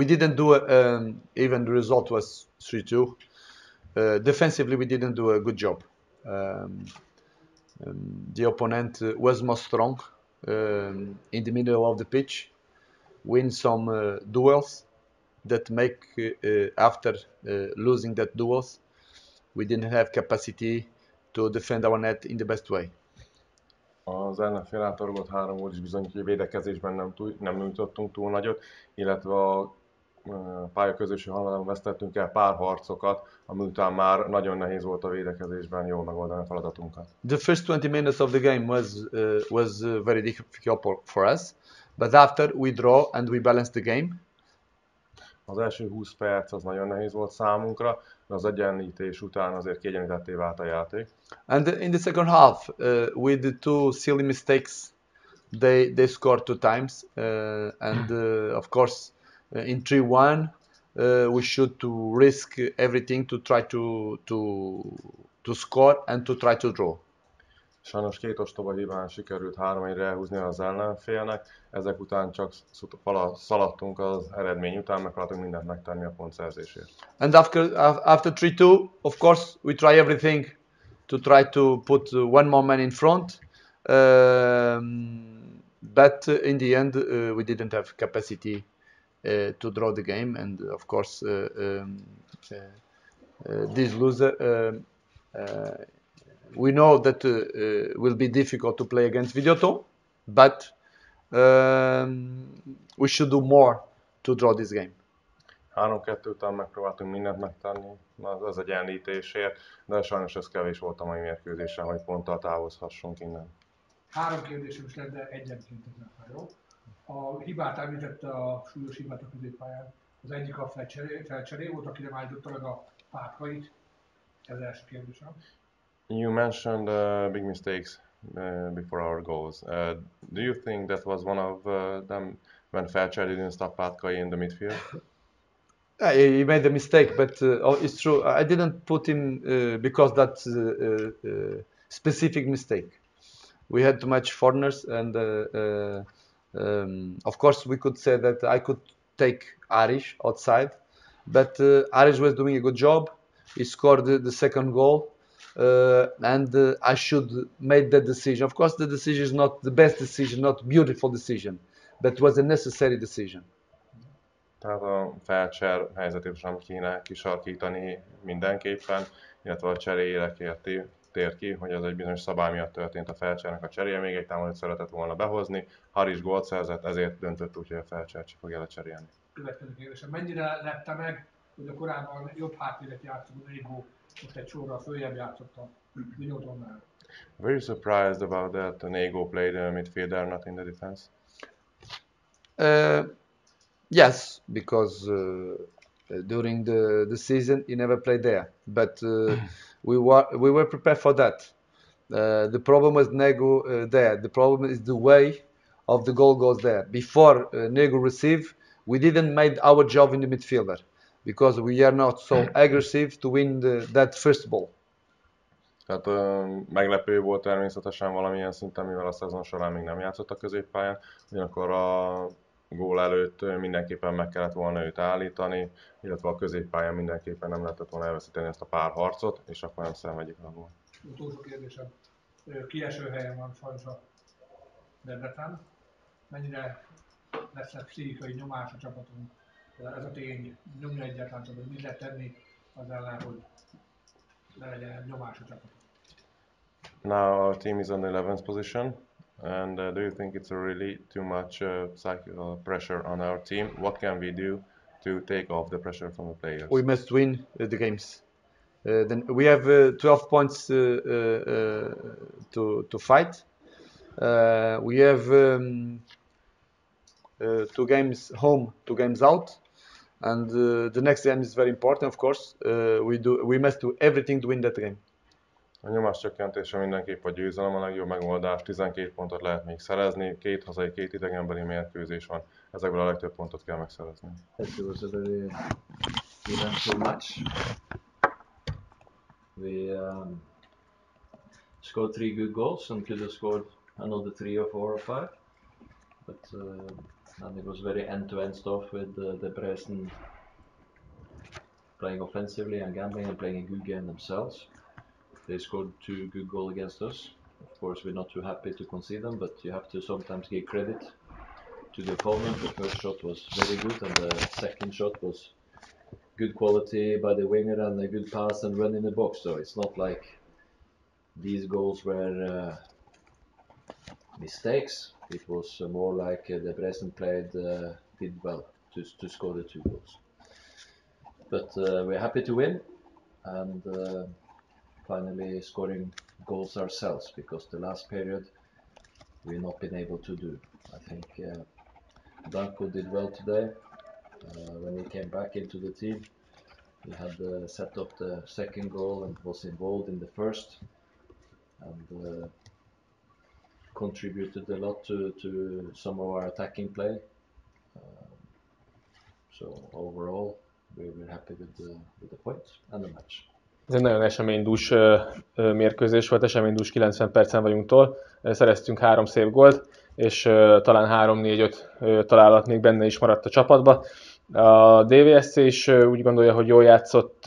We didn't do even the result was 3-2. Defensively, we didn't do a good job. The opponent was more strong in the middle of the pitch, win some duels that make after losing that duels, we didn't have capacity to defend our net in the best way. Az ellenfél által rúgott 3 gól is bizonyítja, hogy védekezésben nem nyújtottunk túl nagyot, illetve a pályaközösű haladon vesztettünk el pár harcokat, ami után már nagyon nehéz volt a védekezésben jól megoldani a feladatunkat. The first 20 minutes of the game was very difficult for us, but after we draw and we balance the game. Az első 20 perc az nagyon nehéz volt számunkra, de az egyenlítés után azért kiegyenlítetté vált a játék. And in the second half, with the two silly mistakes, they scored 2 times, and of course, in 3-1, we should to risk everything to try to score and to try to draw. Sajnos 2 ostoba hibán sikerült 3-1-re elhúzni az ellenfélnek, ezek után csak szaladtunk az eredmény után, megpróbáltunk mindent megtenni a pontszerzésért. And after 3-2, of course, we try everything to try to put one more man in front, but in the end, we didn't have capacity to draw the game, and of course, this loser. We know that will be difficult to play against Videoton, but we should do more to draw this game. 3-2 után megpróbáltunk mindent megtenni az egyenlítésért, de sajnos ez kevés volt a mai mérkőzésen, hogy ponttal távozhassunk innen. 3 kérdésem is lett, de egyenként ez jó. A hibát említette, a súlyos hibát a középpályán. Az egyik a felcseré volt, akire már állította meg a pátkait. Ez az első kérdésem. You mentioned big mistakes before our goals. Do you think that was one of them when Felcher didn't stop Patkai in the midfield? He made a mistake, but it's true. I didn't put him because that's a specific mistake. We had too much foreigners, and of course we could say that I could take Arish outside, but Arish was doing a good job. He scored the second goal. And I should make that decision. Of course, the decision is not the best decision, not beautiful decision, but it was a necessary decision. Tehát a Felcher helyzetét sem kéne kisarkítani mindenképpen, illetve a cseréjére tér ki, hogy ez egy bizonyos szabály miatt történt a Felchernek a cseréje, még egy támadót szeretett volna behozni, Haris gólt szerzett, ezért döntött úgy, hogy a Felcher csak fogja lecserélni. Következő kérdésem, mennyire lepte meg, hogy a korábban jobb hátvédet játszó Nego most egy sorral följebb játszott a Videotonnál? Very surprised about that. Nego played a midfielder, not in the defense. Yes, because during the season he never played there, but we were prepared for that. The problem was Nego there. The problem is the way of the goal goes there. Before Nego received, we didn't make our job in the midfielder because we are not so aggressive to win that first ball. Tehát meglepő volt természetesen valamilyen szinten, mivel a szezon során még nem játszott a középpályán, ugyanakkor a gól előtt mindenképpen meg kellett volna őt állítani, illetve a középpályán mindenképpen nem lehetett volna elveszíteni ezt a pár harcot, és akkor nem szenvedjük a gólt. Utolsó kérdésem. Kieső helyen van sajnos a Debrecen. Mennyire lesz egy pszichikai nyomás a csapatunk? Ez a tény nyomja egyáltalán csapat. Mit lehet tenni az ellen, hogy ne legyen nyomás a csapatunk? Now our team is on the 11th position, and do you think it's really too much psychical pressure on our team? What can we do to take off the pressure from the players? We must win the games. Then we have 12 points to fight. We have 2 games home, 2 games out, and the next game is very important. Of course, we must do everything to win that game. A nyomás csökkentése mindenképp a győzelem a legjobb megoldás, 12 pontot lehet még szerezni, 2 hazai, 2 idegenbeli mérkőzés van, ezekből a legtöbb pontot kell megszerezni. It was a very eventful match. We scored 3 good goals and could have scored another 3 or 4 or 5, but and it was very end-to-end stuff with Debrecen playing offensively and gambling and playing a good game themselves. They scored 2 good goals against us. Of course, we're not too happy to concede them, but you have to sometimes give credit to the opponent. The first shot was very good, and the second shot was good quality by the winger and a good pass and run in the box. So it's not like these goals were mistakes. It was more like the Dresden did well to score the 2 goals. But we're happy to win and finally scoring goals ourselves, because the last period we've not been able to do. I think Danko did well today. When he came back into the team, he had set up the second goal and was involved in the first, and contributed a lot to some of our attacking play. So overall, we're happy with the points and the match. Ez egy nagyon eseménydús mérkőzés volt, eseménydús 90 percen vagyunk túl. Szereztünk 3 szép gólt, és talán 3-4-5 találat még benne is maradt a csapatba. A DVSC is úgy gondolja, hogy jól játszott,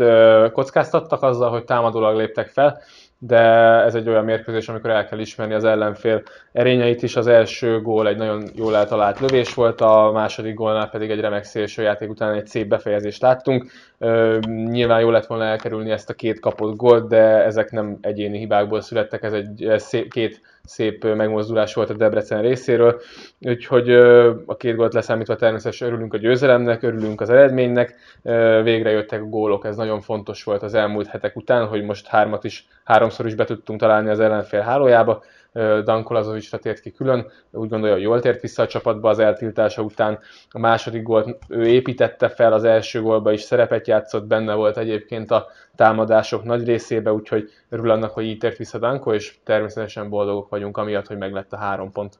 kockáztattak azzal, hogy támadólag léptek fel, de ez egy olyan mérkőzés, amikor el kell ismerni az ellenfél erényeit is. Az első gól egy nagyon jól eltalált lövés volt, a második gólnál pedig egy remek szélsőjáték után egy szép befejezést láttunk. Nyilván jól lett volna elkerülni ezt a 2 kapott gólt, de ezek nem egyéni hibákból születtek, ez egy 2 szép megmozdulás volt a Debrecen részéről, úgyhogy a 2 gólt leszámítva természetesen örülünk a győzelemnek, örülünk az eredménynek, végre jöttek a gólok, ez nagyon fontos volt az elmúlt hetek után, hogy most 3-szor is be tudtunk találni az ellenfél hálójába. Danko Lazovicsra tért ki külön, úgy gondolja, hogy jól tért vissza a csapatba az eltiltása után. A második gólt ő építette fel, az első gólba is szerepet játszott, benne volt egyébként a támadások nagy részébe, úgyhogy örül annak, hogy így tért vissza Danko, és természetesen boldogok vagyunk amiatt, hogy meglett a 3 pont.